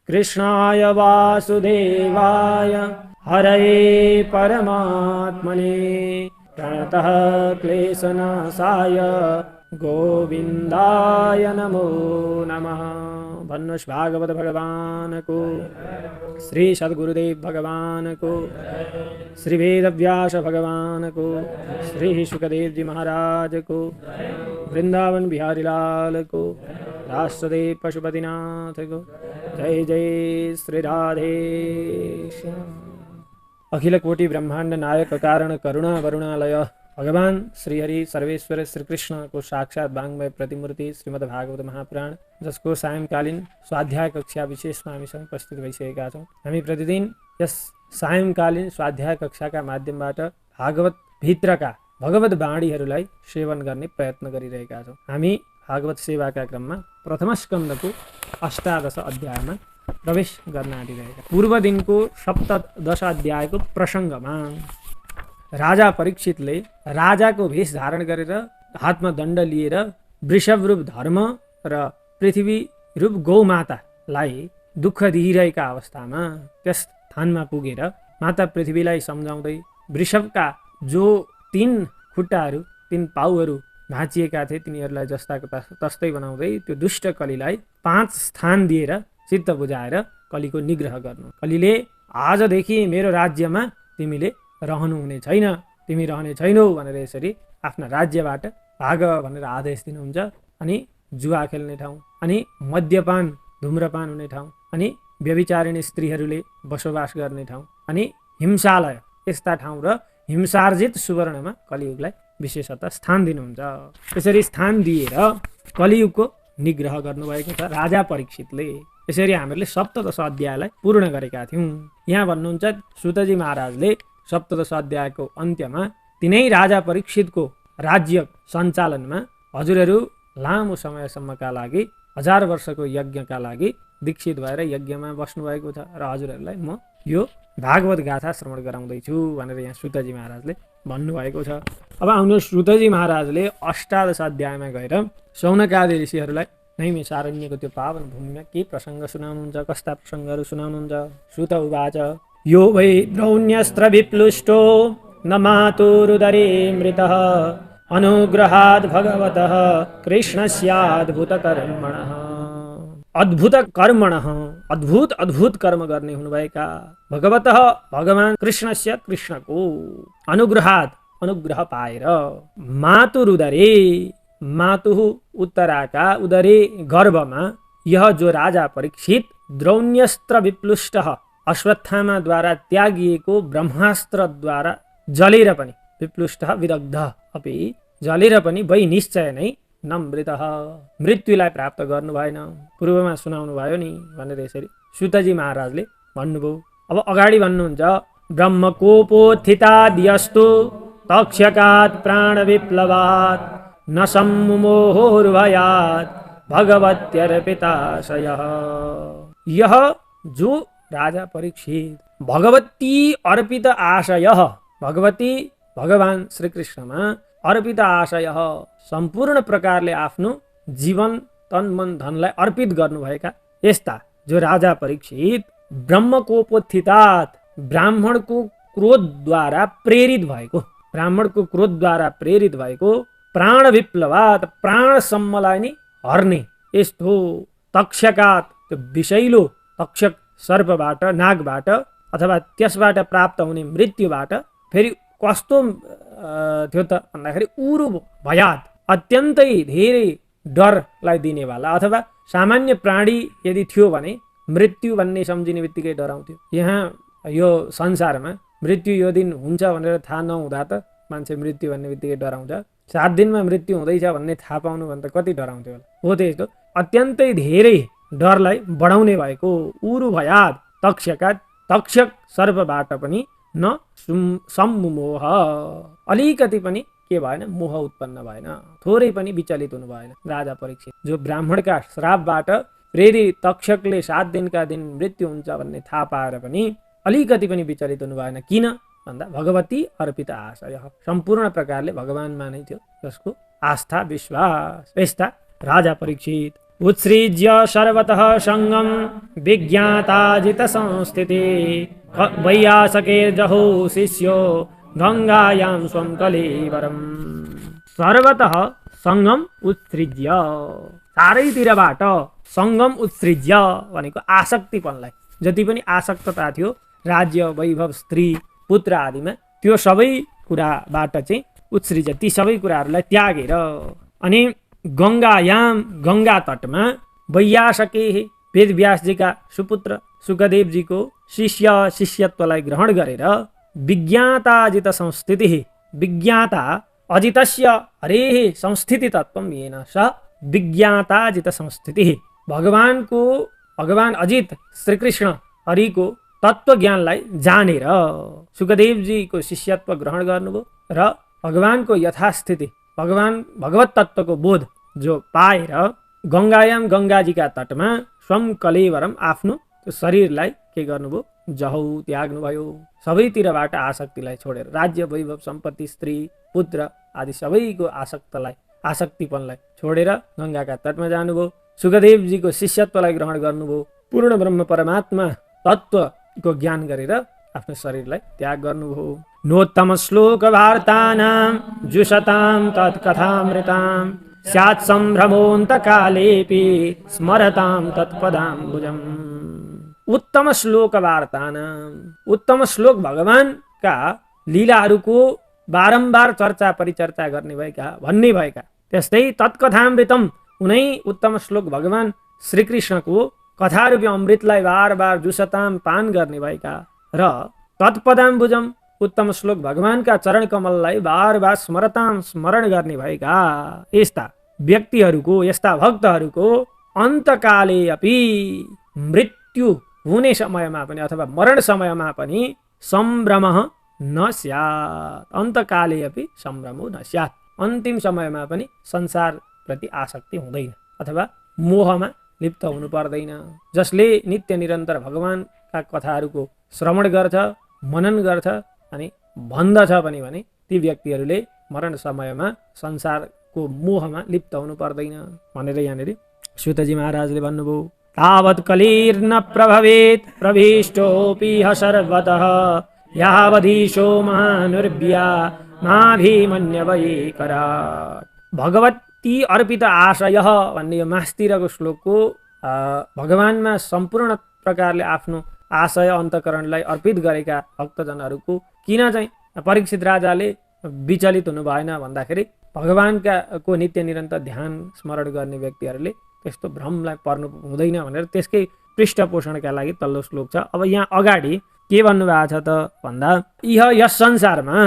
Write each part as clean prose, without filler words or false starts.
कृष्णाय वासुदेवाय हरये परमात्मने प्रणतः क्लेशनाशाय गोविन्दाय नमो नमः। भन्नुहोस् भागवत भगवान को, श्री सद्गुरुदेव भगवान को, श्री वेदव्यास भगवान को, श्री सुखदेव जी महाराज को, वृंदावन बिहारी लाल को, राष्ट्रदेव पशुपतिनाथ को। जय जय श्री राधे श्याम। अखिल कोटि ब्रह्मांड नायक कारण करुणा वरुणालय भगवान श्री हरि सर्वेश्वर श्री कृष्ण को साक्षात वाङ्मय प्रतिमूर्ति श्रीमद् भागवत महापुराण, जसको सायंकालीन स्वाध्याय कक्षा विशेषमा हामीसँग उपस्थित भइसकेका छौँ। हामी प्रतिदिन यस सायंकालीन स्वाध्याय कक्षाका माध्यमबाट भागवत भित्रका भगवत वाणीहरूलाई सेवन गर्ने प्रयत्न गरिरहेका छौँ। हामी भागवत सेवाका क्रममा प्रथम स्कन्धको 18 अध्यायमा प्रवेश गर्न आँटिरहेका। पूर्व दिनको 17 अध्यायको प्रसङ्गमा राजा परीक्षितले राजाको भेष धारण गरेर हातमा दण्ड लिएर वृषभ रूप धर्म र पृथ्वी रूप गौमातालाई दुःख दिइरहेका अवस्थामा त्यस स्थानमा पुगेर माता पृथ्वीलाई सम्झाउँदै वृषभका जो 3 खुट्टाहरू 3 पाउहरू भाँचिएका थिए तिनीहरूलाई जस्ताको तस्तै बनाउँदै त्यो दुष्ट कलीलाई 5 स्थान दिएर चित्त बुझाएर कलीको निग्रह गर्नु। कलीले आजदेखि मेरो राज्यमा तिमीले रहनु हुने छैन, तिमी रहने छैनौ भनेर यसरी आफ्ना राज्यबाट भाग भनेर आदेश दिनुहुन्छ। अनि जुवा खेल्ने ठाउँ, अनि मद्यपान धुम्रपान हुने ठाउँ, अनि व्यभिचारिणी स्त्रीहरूले बसोबास गर्ने ठाउँ, अनि हिंसालय यस्ता ठाउँ र हिंसार्जित सुवर्णमा कलियुगलाई विशेषतः स्थान दिनुहुन्छ। यसरी स्थान दिएर कलियुगको निग्रह गर्नुभएको छ राजा परीक्षितले। यसरी हामीले 17 अध्यायलाई पूर्ण गरेका थियौँ। यहाँ भन्नुहुन्छ सुतजी महाराजले 17 अध्यायको अन्त्यमा तिनै राजा परीक्षितको राज्य सञ्चालनमा हजुरहरू लामो समयसम्मका लागि 1000 वर्षको यज्ञका लागि दीक्षित भएर यज्ञमा बस्नुभएको छ र हजुरहरूलाई म यो भागवत गाथा श्रवण गराउँदैछु भनेर यहाँ सुतजी महाराजले भन्नुभएको छ। अब आउनुहोस्, सुतजी महाराजले 18 अध्यायमा गएर शौनकादि ऋषिहरूलाई नैमिषारण्यको त्यो पावन भूमिमा के प्रसङ्ग सुनाउनुहुन्छ, कस्ता प्रसङ्गहरू सुनाउनुहुन्छ। सुत उवाच यो वै द्रौण्यस्त्र विप्लुष्टो न मातुरुदरे मृतः अनुग्रहाद् भगवतः कृष्णस्याद्भुतकर्मणः। अद्भुत कर्म गर्ने हुनुभएका भगवतः भगवान कृष्णस्य कृष्णको अनुग्रहाद् अनुग्रह पाएर मातुरुदरे मातुः उत्तराका उदरे गर्भमा यह जो राजा परीक्षित द्रौण्यस्त्र विप्लुष्टः अश्वत्थामाद्वारा त्यागिएको ब्रह्मास्त्रद्वारा जलेर पनि विप्लुष्टः विदग्ध अपि जलेर पनि वै निश्चय नै नमृतः मृत्युलाई प्राप्त गर्नु भएन। पूर्वमा सुनाउनु भयो नि भनेर यसरी सुतजी महाराजले भन्नुभयो। अब अगाडि भन्नुहुन्छ ब्रह्मकोपोत्थिताद्यस्तु तक्षकात् प्राण विप्लवात् न सम्मुमोहोर्भयात् भगवत्यर्पिताशयः। यह जो राजा परीक्षित भगवती अर्पित आशय, भगवती भगवान श्री कृष्णमा अर्पित आशय सम्पूर्ण प्रकारले आफ्नो जीवन तन मन धनलाई अर्पित गर्नुभएका यस्ता जो राजा परीक्षित ब्रह्मकोपोत्थितात् ब्राह्मणको क्रोधद्वारा प्रेरित भएको प्राण विप्लवात् प्राणसम्मलाई नै हर्ने यस्तो तक्षकात् त्यो विषैलो तक्षक सर्पबाट नागबाट अथवा त्यसबाट प्राप्त हुने मृत्युबाट फेरि कस्तो थियो त भन्दाखेरि उरु भयात् अत्यन्तै धेरै डरलाई दिनेवाला, अथवा सामान्य प्राणी यदि थियो भने मृत्यु भन्ने सम्झिने बित्तिकै डराउँथ्यो। यहाँ यो संसारमा मृत्यु यो दिन हुन्छ भनेर थाहा नहुँदा त मान्छे मृत्यु भन्ने बित्तिकै डराउँछ। 7 दिनमा मृत्यु हुँदैछ भन्ने थाहा पाउनु भने त कति डराउँथ्यो होला। हो त्यस्तो अत्यन्तै धेरै डरलाई बढाउने भएको उरु भयात् तक्षक सर्पबाट पनि न सम्मुमोह अलिकति पनि के भएन, मोह उत्पन्न भएन, थोरै पनि विचलित हुनु भएन। राजा परीक्षित जो ब्राह्मणका श्रापबाट प्रेरित तक्षकले 7 दिनका दिन मृत्यु हुन्छ भन्ने थाहा पाएर पनि अलिकति पनि विचलित हुनु भएन। किन भन्दा भगवती अर्पित आशय, सम्पूर्ण प्रकारले भगवानमा नै थियो जसको आस्था विश्वास। यस्ता राजा परीक्षित उत्सृज्य सर्वतः सङ्गम विज्ञाताजित संस्थिति वैयासके जहो शिष्यो गङ्गायां स्वं कलेवरम। सर्वतः सङ्गम उत्सृज्य, चारैतिरबाट सङ्गम उत्सृज्य भनेको आसक्तिपनलाई, जति पनि आसक्तता थियो राज्य वैभव स्त्री पुत्र आदिमा, त्यो सबै कुराबाट चाहिँ उत्सृज्य, ती सबै कुराहरूलाई त्यागेर अनि गङ्गायाम गङ्गा तटमा वैयासके वेदव्यासजीका सुपुत्र सुखदेवजीको शिष्यत्वलाई ग्रहण गरेर विज्ञाताजित संस्थिति, विज्ञाता अजितस्य हरेः संस्थिति तत्त्वं येन स विज्ञाताजित संस्थिति, भगवान अजित श्रीकृष्ण हरिको तत्त्व ज्ञानलाई जानेर सुखदेवजीको शिष्यत्व ग्रहण गर्नुभयो र भगवानको यथास्थिति भगवत तत्त्वको बोध जो पाएर गङ्गायाम गङ्गाजीका तटमा स्वम कलेवरम आफ्नो त्यो शरीरलाई के गर्नुभयो, जहौ त्याग्नुभयो। सबैतिरबाट आसक्तिलाई छोडेर राज्य वैभव सम्पत्ति स्त्री पुत्र आदि सबैको आसक्तिपनलाई छोडेर गङ्गाका तटमा जानुभयो, सुखदेवजीको शिष्यत्वलाई ग्रहण गर्नुभयो, पूर्ण ब्रह्म परमात्मा तत्त्वको ज्ञान गरेर आफ्नो शरीरलाई त्याग गर्नुभयो। नोत्तम श्लोक वार्तानां जुषतां तत्कथामृतां स्यात् सम्भ्रमोऽन्त कालेऽपि स्मरतां तत्पदाम्बुजम्। उत्तम श्लोक वार्तानां, उत्तम श्लोक भगवानका लीलाहरूको बारम्बार चर्चा परिचर्चा गर्ने भएका भन्ने भएका, त्यस्तै तत्कथामृतम उनै उत्तम श्लोक भगवान श्रीकृष्णको कथारूपी अमृतलाई बार बार जुसताम पान गर्ने भएका र तत्पदाम्बुजम उत्तम श्लोक भगवानका चरण कमललाई बार बार स्मरण गर्ने भएका यस्ता व्यक्तिहरूको, यस्ता भक्तहरूको अन्तकाले अपि मृत्यु हुने समयमा पनि अथवा मरण समयमा पनि सम्भ्रम नस्यात्, अन्तकाले अपि सम्भ्रमो नस्यात्, अन्तिम समयमा पनि संसार प्रति आसक्ति हुँदैन अथवा मोहमा लिप्त हुनु पर्दैन। जसले नित्य निरन्तर भगवानका कथाहरूको श्रवण गर्छ, मनन गर्छ अनि भन्दछ पनि भने ती व्यक्तिहरूले मरण समयमा संसारको मोहमा लिप्त हुनु पर्दैन भनेर यहाँनिर सूतजी महाराजले भन्नुभयो। तावत् कलिर्न प्रभवेत् प्रविष्टोऽपि सर्वतः यावधीशो महानुर्व्या माभिमन्यवैकरात्। भगवती अर्पित आशय भन्ने यो मास्तिरको श्लोकको भगवानमा सम्पूर्ण प्रकारले आफ्नो आशय अन्तकरणलाई अर्पित गरेका भक्तजनहरूको किन चाहिँ परीक्षित राजाले विचलित हुनु भएन भन्दाखेरि भगवानका नित्य निरन्तर ध्यान स्मरण गर्ने व्यक्तिहरूले त्यस्तो भ्रमलाई पर्नु हुँदैन भनेर त्यसकै पृष्ठपोषणका लागि तल्लो श्लोक छ। अब यहाँ अगाडि के भन्नुभएको छ त भन्दा यस संसारमा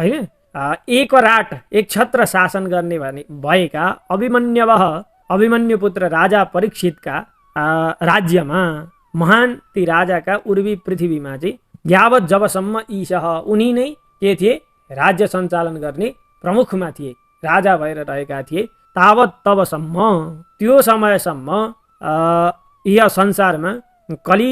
होइन एक छत्र शासन गर्ने भएका अभिमन्यु पुत्र राजा परीक्षितका राज्यमा महान ती राजाका उर्वी पृथ्वीमा चाहिँ यावत जबसम्म ईशः उनी नै के थिए, राज्य सञ्चालन गर्ने प्रमुखमा थिए, राजा भएर रहेका थिए, तावत तबसम्म त्यो समयसम्म यस संसारमा कली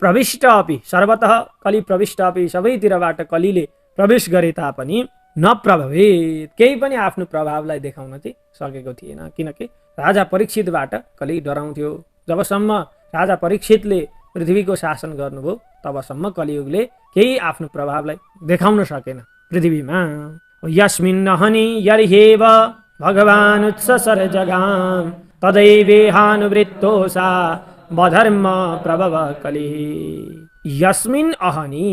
प्रविष्ट अपि सर्वतः कली प्रविष्ट अपि सबैतिरबाट कलीले प्रवेश गरे तापनि नप्रभवेत्, केही पनि आफ्नो प्रभावलाई देखाउन चाहिँ सकेको थिएन, किनकि राजा परीक्षितबाट कली डराउँथ्यो। जबसम्म राजा परीक्षितले पृथ्वीको शासन गर्नुभयो तबसम्म कलियुगले केही आफ्नो प्रभावलाई देखाउन सकेन पृथ्वीमा। यस्मिन्नहनि यर्ह्येव भगवान् उत्ससर जगाम तदैवेहानुवृत्तो सा बधर्म प्रभव कलिः। यस्मिन् अहनि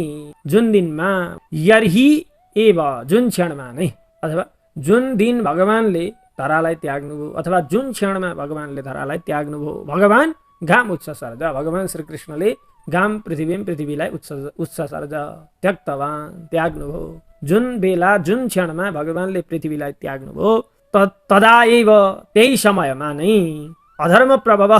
जुन दिनमा, यर्हि एव जुन क्षणमा नै अथवा जुन दिन भगवानले धरालाई त्याग्नुभयो अथवा जुन क्षणमा भगवानले धरालाई त्याग्नुभयो, भगवान घाम उत्ससर्ज, भगवान श्रीकृष्णले घाम पृथ्वीलाई उत्ससर्ज त्यक्तवान त्याग्नुभयो। जुन बेला जुन क्षणमा भगवानले पृथ्वीलाई त्याग्नुभयो तदा एव त्यही समयमा नै अधर्म प्रभव,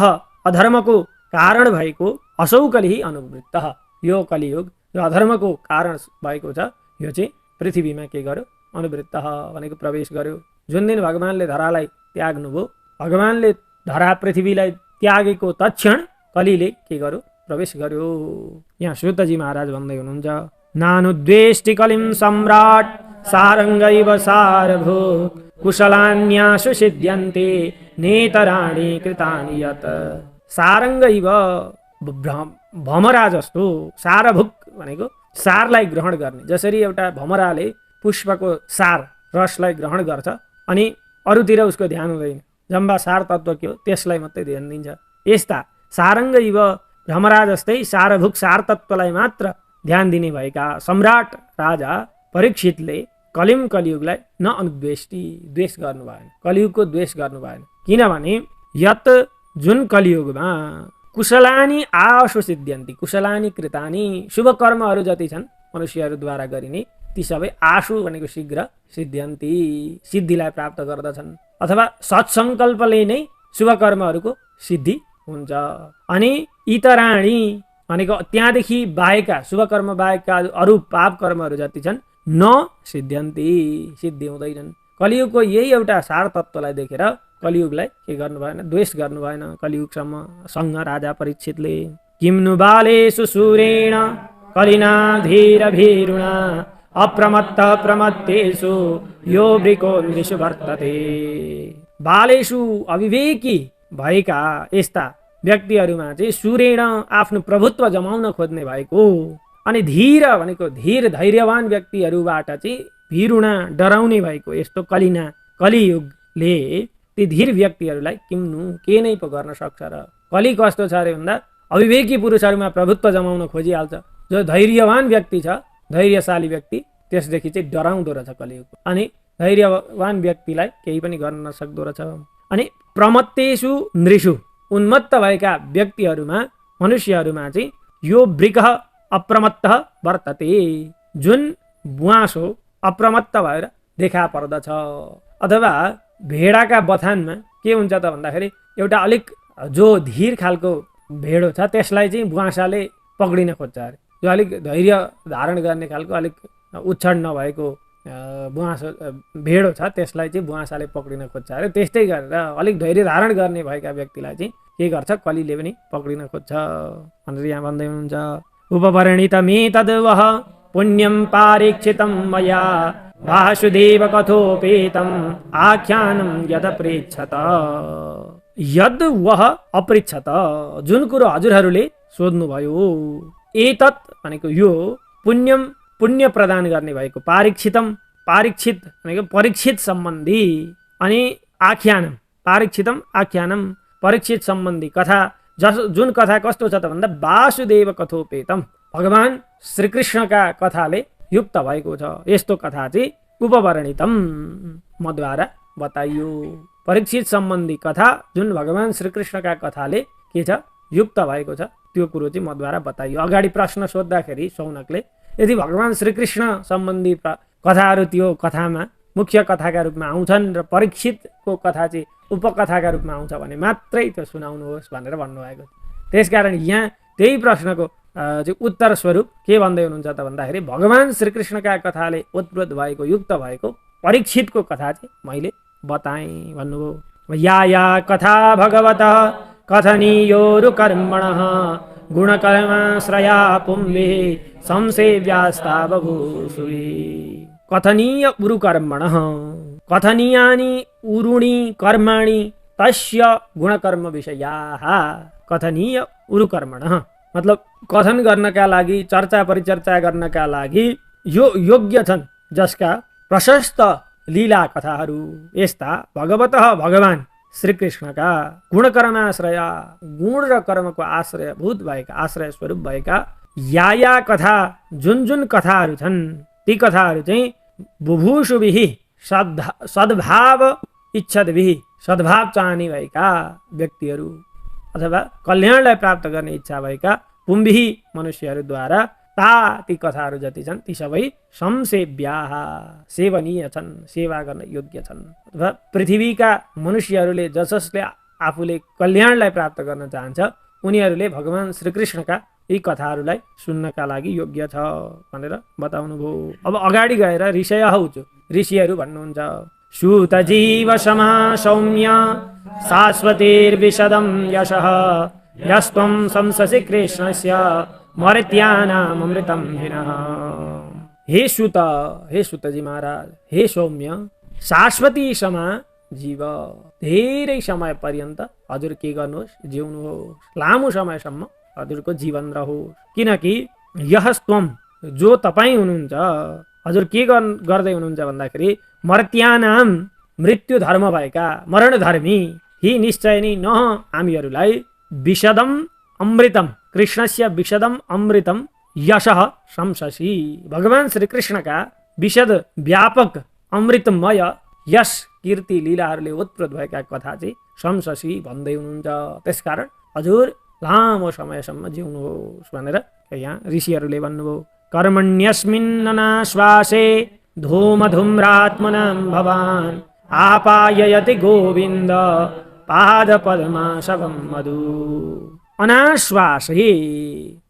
अधर्मको कारण भएको असौ कलिः अनुवृत्तः, यो कलियुग जो अधर्मको कारण भएको छ यो चाहिँ पृथ्वीमा के गर्यो, अनुवृत्तः भनेको प्रवेश गर्यो। जुन दिन भगवानले धरालाई त्याग्नुभयो, भगवानले धरा पृथ्वीलाई त्यागेको तत्क्षण कलीले के गर्यो, प्रवेश गर्यो। यहाँ सूतजी महाराज भन्दै हुनुहुन्छ नानुद्वेष्टि कलिं सम्राट् सारङ्गैव सारभूक् कुशलान्यासु सिद्ध्यन्ते नेतराणि कृतानि यत्। सारङ्गैव भमरा जस्तो सारभुक भनेको सारलाई ग्रहण गर्ने, जसरी एउटा भमराले पुष्पको सार रसलाई ग्रहण गर्छ अनि अरूतिर उसको ध्यान हुँदैन, जम्बा सार तत्त्व के हो त्यसलाई मात्रै ध्यान दिन्छ, यस्ता सारङ्गैव भमरा जस्तै सारभुक सार तत्त्वलाई मात्र ध्यान दिने भएका सम्राट राजा परीक्षितले कलिम कलियुगलाई न अनुद्वेष्टि द्वेष गर्नु भएन, कलियुगको द्वेष गर्नु भएन। किनभने यत जुन कलियुगमा कुशलानी आशु सिद्ध्यन्ति, कुशलानी कृतानी शुभ कर्महरू जति छन् मनुष्यहरूद्वारा गरिने ती सबै आशु भनेको शीघ्र सिद्ध्यन्ति सिद्धिलाई प्राप्त गर्दछन्, अथवा सत्सङ्कल्पले नै शुभ कर्महरूको सिद्धि हुन्छ। अनि इतराणी भनेको त्यहाँदेखि बाहेकका शुभ कर्म बाहेकका अरू पाप कर्महरू जति छन् न सिद्ध्यन्ति सिद्धि हुँदैनन्। कलियुगको यही एउटा सार तत्त्वलाई देखेर कलियुगलाई के गर्नु भएन, द्वेष गर्नु भएन कलियुगसम्म सँग राजा परीक्षितले। किम्नु बालेषु सूरेण कलिना धीर भीरुणा अप्रमत्त प्रमत्तेषु यो वृकोन्निषु वर्तते। बालेषु अविवेकी भएका यस्ता व्यक्तिहरूमा चाहिँ सूरेण आफ्नो प्रभुत्व जमाउन खोज्ने भएको, अनि धीर भनेको धीर धैर्यवान व्यक्तिहरूबाट चाहिँ भीरुणा डराउने भएको यस्तो कलिना कलियुगले ती धीर व्यक्तिहरूलाई किम्नु के नै पो गर्न सक्छ र। कलि कस्तो छ अरे भन्दा अविवेकी पुरुषहरूमा प्रभुत्व जमाउन खोजिहाल्छ, जो धैर्यवान व्यक्ति छ धैर्यशाली व्यक्ति त्यसदेखि चाहिँ डराउँदो रहेछ कलियुग, अनि धैर्यवान व्यक्तिलाई केही पनि गर्न नसक्दो रहेछ। अनि प्रमत्तेषु नृषु उन्मत्त भएका व्यक्तिहरूमा मनुष्यहरूमा चाहिँ यो वृकः अप्रमत्त वर्तते, जुन बुवासो अप्रमत्त भएर देखा पर्दछ। अथवा भेडाका बथानमा के हुन्छ त भन्दाखेरि एउटा अलिक जो धीर खालको भेडो छ त्यसलाई चाहिँ बुवासाले पक्रिन खोज्छ अरे, जो अलिक धैर्य धारण गर्ने खालको अलिक उच्छड नभएको बुवासो भेडो छ त्यसलाई चाहिँ बुवासाले पक्रिन खोज्छ अरे। त्यस्तै गरेर अलिक धैर्य धारण गर्ने भएका व्यक्तिलाई चाहिँ के गर्छ कलिले पनि पक्रिन खोज्छ भनेर यहाँ भन्दै हुनुहुन्छ। उपवर्णितमेतद्वः पुण्यं पारीक्षितं मया वासुदेव कथोपेतम् आख्यानं यदपृच्छत। यद वह अपृच्छत जुन कुरो हजुरहरूले सोध्नुभयो, एतत् भनेको यो पुण्यम पुण्य प्रदान गर्ने भएको, पारीक्षितम पारीक्षित भनेको परीक्षित सम्बन्धी, अनि आख्यानम पारीक्षितम आख्यानम परीक्षित सम्बन्धी कथा, जुन कथा कस्तो छ त भन्दा वासुदेव कथोपेतम भगवान श्रीकृष्णका कथाले युक्त भएको छ। यस्तो कथा चाहिँ उपवर्णितम मद्वारा बताइयो, परीक्षित सम्बन्धी कथा जुन भगवान श्रीकृष्णका कथाले के छ युक्त भएको छ त्यो कुरो चाहिँ मद्वारा बताइयो। अगाडि प्रश्न सोद्धाखेरि सौनकले यदि भगवान श्रीकृष्ण सम्बन्धी कथाहरू त्यो कथामा मुख्य कथाका रूपमा आउँछन् र परीक्षितको कथा चाहिँ उपकथाका रूपमा आउँछ भने मात्रै त्यो सुनाउनुहोस् भनेर भन्नुभएको। त्यसकारण यहाँ त्यही प्रश्नको चाहिँ उत्तर स्वरूप के भन्दै हुनुहुन्छ त भन्दाखेरि भगवान श्रीकृष्णका कथाले उत्प्रोत भएको युक्त भएको परीक्षितको कथा चाहिँ मैले बताएँ भन्नुभयो। या या कथा भगवतः कथनीयोरु कर्मणः गुणकर्माश्रया पुंभिः संसेव्यास्ता बभूषुः। कथनीय उरु कर्मणः कथनीयानि उरुणि कर्माणि तस्य गुणकर्म विषयाः। कथनीय उरु कर्मणः मतलब कथन गर्नका लागि चर्चा परिचर्चा गर्नका लागि यो योग्य छन्, जसका प्रशस्त लीला कथाहरू यस्ता भगवतः भगवान श्रीकृष्णका गुणकर्माश्रय गुण र कर्मको आश्रयभूत भएका आश्रय स्वरूप भएका या कथा जुन जुन कथाहरू छन् ती कथाहरू चाहिँ बुभुषुभिः सद्भाव इच्छद्भिः सद्भाव चाहने भएका व्यक्तिहरू अथवा कल्याणलाई प्राप्त गर्ने इच्छा भएका पुंभिः मनुष्यहरूद्वारा ती कथाहरू जति छन् ती सबै संसेव्याः सेवनीय छन्, सेवा गर्न योग्य छन्। अथवा पृथ्वीका मनुष्यहरूले जसले आफूले कल्याणलाई प्राप्त गर्न चाहन्छ उनीहरूले भगवान श्रीकृष्णका यी कथाहरूलाई सुन्नका लागि योग्य छ भनेर बताउनु भयो। अब अगाडि गएर ऋषिहरू भन्नुहुन्छ। सूत जीव समा सौम्य शाश्वतीर्विशदं यशः यस्त्वं संससि कृष्णस्य मर्त्यानाम् अमृतं हिनः। हे सुतजी महाराज, हे सौम्य, शाश्वती समा जीव, धेरै समय पर्यन्त हजुर के गर्नुहोस्, जिउनुहोस्, लामो समयसम्म हजुरको जीवन रहोस्। किनकि यहस्त्वम, जो तपाईँ हुनुहुन्छ, हजुर के गर्दै हुनुहुन्छ भन्दाखेरि मर्त्यानाम, मृत्यु धर्म भएका, मरण धर्मी, हि निश्चय नै न हामीहरूलाई विशदम अमृतम, कृष्णस्य विशदम अमृतम यशः शंससि, भगवान श्री कृष्णका विशद व्यापक अमृतमय यश कीर्ति लीलाहरूले ओतप्रोत भएका कथा चाहिँ शंससि भन्दै हुनुहुन्छ। त्यसकारण हजुर लामो समयसम्म जिउनुहोस् भनेर यहाँ ऋषिहरूले भन्नुभयो। कर्मण्यस्मिन्ननाश्वासे धूमधूम्रात्मनां भवान् आपाययति गोविन्द पादपद्माशवं मधु। अनाश्वासे,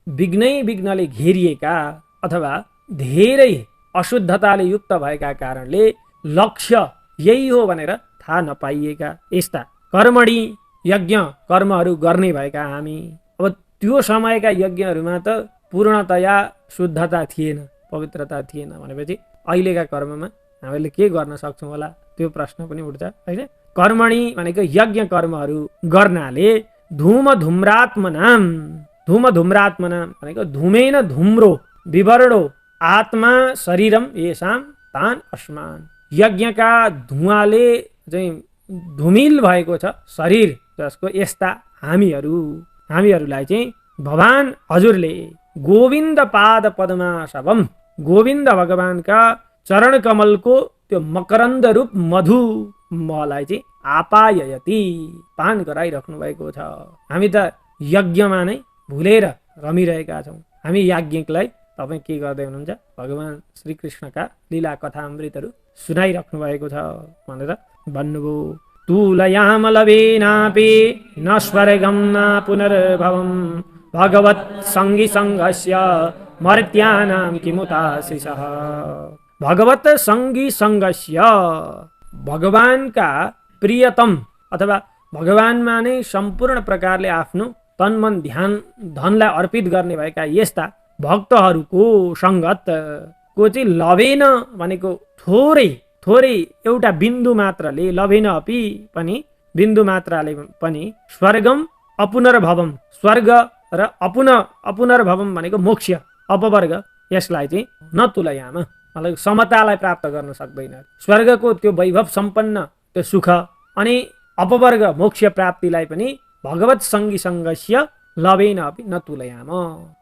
विघ्नले घेरिएका अथवा धेरै अशुद्धताले युक्त भएका कारणले लक्ष्य यही हो भनेर थाहा नपाइएका यस्ता कर्मणी, यज्ञ कर्महरू गर्ने भएका हामी। अब त्यो समयका यज्ञहरूमा त पूर्णतया शुद्धता थिएन, पवित्रता थिएन भनेपछि अहिलेका कर्ममा हामीले के गर्न सक्छौँ होला, त्यो प्रश्न पनि उठ्छ हैन। कर्मणी भनेको यज्ञ कर्महरू गर्नाले धूमधूम्रात्मनाम भनेको धूमेन धूम्रो विवर्णो आत्मा शरीरम येषाम तान अस्मान, यज्ञका धुवाले चाहिँ धुमिल भएको छ शरीर जसको यस्ता हामीहरूलाई चाहिँ भगवान हजुरले गोविन्द पाद पद्माशवम, गोविन्द भगवानका चरण कमलको त्यो मकरन्द रूप मधु मलाई चाहिँ आपाययति, पान गराइराख्नु भएको छ। हामी त यज्ञमा नै भुलेर रमिरहेका छौँ। हामी याज्ञिकलाई तपाईँ के गर्दै हुनुहुन्छ, भगवान श्रीकृष्णका लीला कथा अमृतहरू सुनाइराख्नु भएको छ भनेर भन्नुभयो। तुलयामलवेनापि न स्वर्गं न पुनर्भवं भगवत् सङ्गी सङ्गस्य मर्त्यानां किमुताशिषः। भगवत सङ्गी सङ्गस्य, भगवानका प्रियतम अथवा भगवानमा नै सम्पूर्ण प्रकारले आफ्नो तन मन ध्यान धनलाई अर्पित गर्ने भएका यस्ता भक्तहरूको सङ्गत को चाहिँ लभेन भनेको थोरै एउटा बिन्दु मात्रले, लभेन अपि पनि बिन्दु मात्रले पनि स्वर्गम अपुनर्भवम, स्वर्ग र अपुनर्भवम भनेको मोक्ष अपवर्ग, यसलाई चाहिँ न तुलयाम, मतलब समतालाई प्राप्त गर्न सक्दैन। स्वर्गको त्यो वैभव सम्पन्न त्यो सुख अनि अपवर्ग मोक्ष प्राप्तिलाई पनि भगवत सङ्गी सङ्गस्य लभेन अपि न तुलयाम,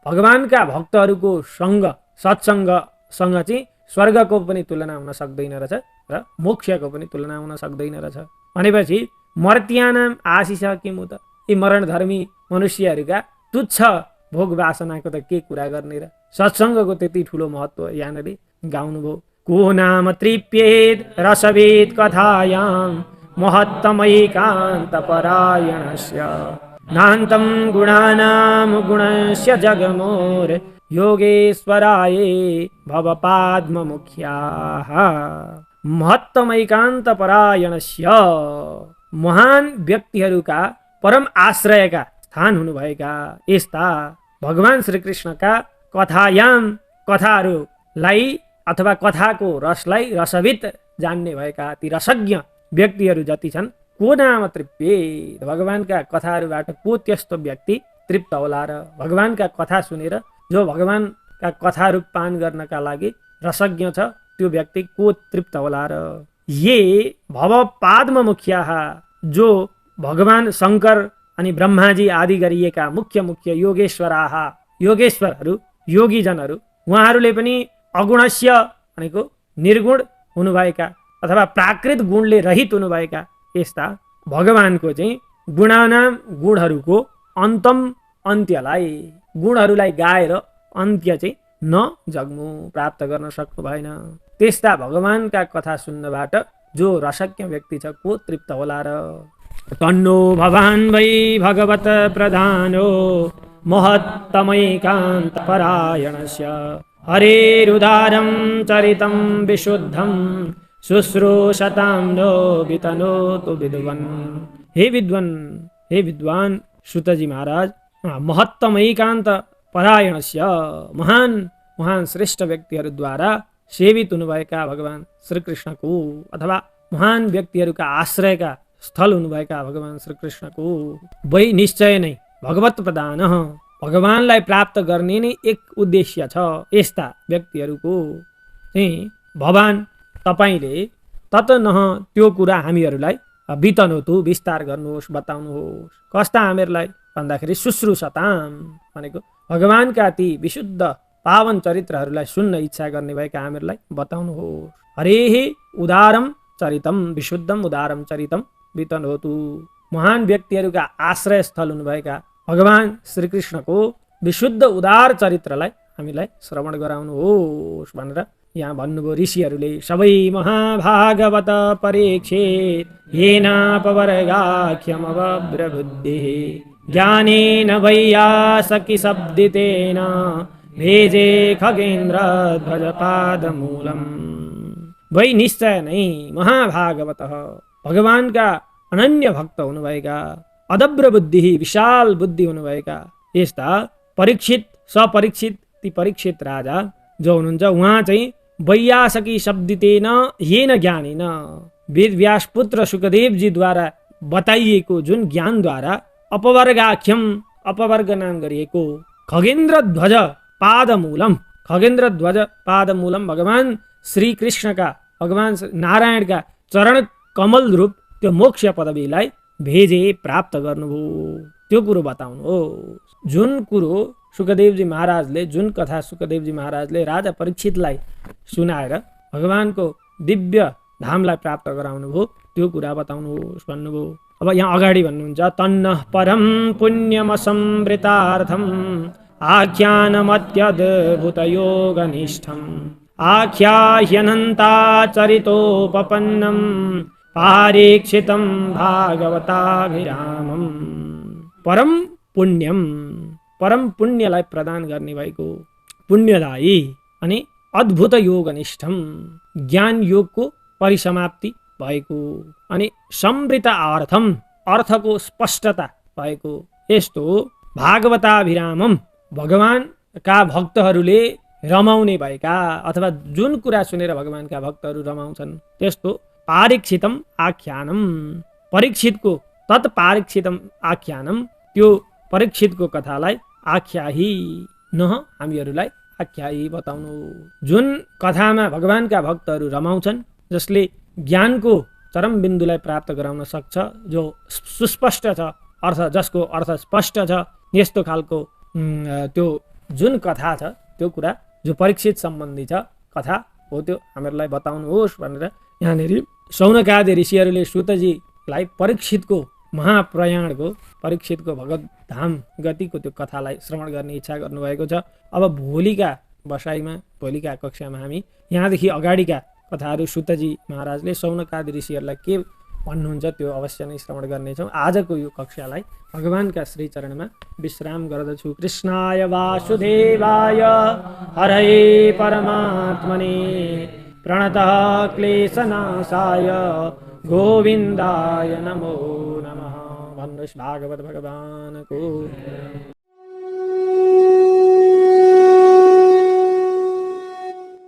भगवानका भक्तहरूको सङ्ग सत्सङ्गसँग चाहिँ स्वर्गको पनि तुलना हुन सक्दैन रहेछ र मोक्षको पनि तुलना हुन सक्दैन रहेछ। भनेपछि मर्त्यानाम आशिष किमु त, यी मरणधर्मी मनुष्यहरूका तुच्छ भोग वासनाको त के कुरा गर्ने र, सत्सङ्गको त्यति ठुलो महत्त्व यहाँनिर गाउनुभयो। को नाम तृप्येद रसवेद कथायां महत्तमैकान्त परायणस्य नान्तं गुणानां गुणस्य जगमोर योगेश्वराय भवपाद्ममुख्याः। महत्तमैकान्त परायणस्य, महान व्यक्तिहरूका परम आश्रयका स्थान हुनुभएका यस्ता भगवान श्रीकृष्णका कथायाम, कथाहरूलाई अथवा कथाको रसलाई रसवित जान्ने भएका ती रसज्ञ व्यक्तिहरू जति छन्, को नाम तृप्येत, भगवानका कथाहरूबाट को त्यस्तो व्यक्ति तृप्त होला र, भगवानका कथा सुनेर जो भगवानका कथाहरू पान गर्नका लागि रसज्ञ छ त्यो व्यक्ति को तृप्त होला र। ये भव पाद्म मुख्याः, जो भगवान शङ्कर अनि ब्रह्माजी आदि गरिएका मुख्य योगेश्वरहरू योगीजनहरू, उहाँहरूले पनि अगुणस्य भनेको निर्गुण हुनुभएका अथवा प्राकृत गुणले रहित हुनुभएका यस्ता भगवानको चाहिँ गुणानाम, गुणहरूको अन्त्यलाई, गुणहरूलाई गाएर अन्त्य चाहिँ न जग्मु, प्राप्त गर्न सक्नु भएन। त्यस्ता भगवानका कथा सुन्नबाट जो रसज्ञ व्यक्ति छ को तृप्त होला र। तन्नो भवान् वै भगवत प्रधानो महत्तमैकान्त परायणस्य हरेरुदारं चरितं विशुद्धं शुश्रूषतां नो वितनोतु विद्वान्। हे विद्वान सुतजी महाराज, महत्तमैकान्त परायणस्य महान श्रेष्ठ व्यक्तिहरूद्वारा सेवित हुनुभएका भगवान श्रीकृष्णको अथवा महान व्यक्तिहरूका आश्रयका स्थल हुनुभएका भगवान श्रीकृष्णको वै निश्चय नै भगवत प्रदान भगवानलाई प्राप्त गर्ने नै एक उद्देश्य छ। यस्ता व्यक्तिहरूको चाहिँ भगवान तपाईले तत नह त्यो कुरा हामीहरूलाई बितनोतु विस्तार गर्नुहोस्, बताउनुहोस्। कस्ता हामीहरूलाई भन्दाखेरि शुश्रूषताम भनेको भगवानका ती विशुद्ध पावन चरित्रहरूलाई सुन्न इच्छा गर्ने भएका हामीहरूलाई बताउनुहोस्। हरेः उदारम चरितम विशुद्धम उदारम चरितम बितनोतु महान व्यक्तिहरूका आश्रय स्थल हुनुभएका भगवान श्रीकृष्णको विशुद्ध उदार चरित्रलाई हामीलाई श्रवण गराउनुहोस् भनेर यहाँ भन्नुभयो ऋषिहरूले। सबै महाभागवत परीक्षेत येनापवर्गाख्यमवब्रबुद्धिः ज्ञानेन वैयासकि शब्दितेन भेजे खगेन्द्र ध्वज पादमूलम्। वै निश्चय नै महाभागवत भगवानका अनन्य भक्त हुनुभएका अदब्र बुद्धि विशाल बुद्धि हुनुभएका यस्ता परीक्षित सपरीक्षित ती परीक्षित राजा जो हुनुहुन्छ उहाँ चाहिँ वैयासकी शब्दितेन येन ज्ञानेन वेद व्यास पुत्र सुखदेवजीद्वारा बताइएको जुन ज्ञानद्वारा अपवर्गाख्यम अपवर्ग नाम गरिएको खगेन्द्र ध्वज पादमूलम खगेन्द्र ध्वज पादमूलम भगवान श्रीकृष्णका भगवान नारायणका चरण कमल रूप त्यो मोक्ष पदवीलाई भेजे प्राप्त गर्नुभयो त्यो कुरो बताउनु हो। जुन कुरो सुखदेवजी महाराजले जुन कथा सुखदेवजी महाराजले राजा परीक्षितलाई सुनाएर भगवानको दिव्य धामलाई प्राप्त गराउनु भयो त्यो कुरा बताउनुहोस् भन्नुभयो। अब यहाँ अगाडि भन्नुहुन्छ तन्न परम पुण्यमसंवृतार्थम आख्यानमत्यद्भुतयोगनिष्ठम आख्याह्यनन्ताचरितोपपन्नम पारीक्षितं भागवताभिरामम। परम पुण्यलाई प्रदान गर्ने भएको पुण्यदायी अनि अद्भुत योगनिष्ठम ज्ञान योगको परिसमाप्ति भएको अनि समृतार्थम अर्थको स्पष्टता भएको यस्तो भागवताभिरामम भगवानका भक्तहरूले रमाउने भएका अथवा जुन कुरा सुनेर भगवानका भक्तहरू रमाउँछन् त्यस्तो पारीक्षितम आख्यानम परीक्षितको तत्पारीक्षितम आख्यानम त्यो परीक्षितको कथालाई आख्याही न हामीहरूलाई आख्याही बताउनु। जुन कथामा भगवानका भक्तहरू रमाउँछन् जसले ज्ञानको चरम बिन्दुलाई प्राप्त गराउन सक्छ जो सुस्पष्ट छ अर्थ जसको अर्थ स्पष्ट छ यस्तो खालको त्यो जुन कथा छ त्यो कुरा जो परीक्षित सम्बन्धी छ कथा हो त्यो हामीहरूलाई बताउनुहोस् भनेर यहाँनिर शौनकादि ऋषिहरूले सुतजीलाई परीक्षितको महाप्रयाणको परीक्षितको भगवत धाम गतिको त्यो कथालाई श्रवण गर्ने इच्छा गर्नुभएको छ। अब भोलिका बसाइमा भोलिका कक्षामा हामी यहाँदेखि अगाडिका कथाहरू सुतजी महाराजले शौनकादि ऋषिहरूलाई के भन्नुहुन्छ त्यो अवश्य नै श्रवण गर्नेछौँ। आजको यो कक्षालाई भगवानका श्रीचरणमा विश्राम गर्दछु। कृष्णाय वासुदेवाय हरये परमात्मने प्रणतः क्लेशनाशाय गोविन्दाय नमो नमः। भन्नुहोस् भागवत भगवानको।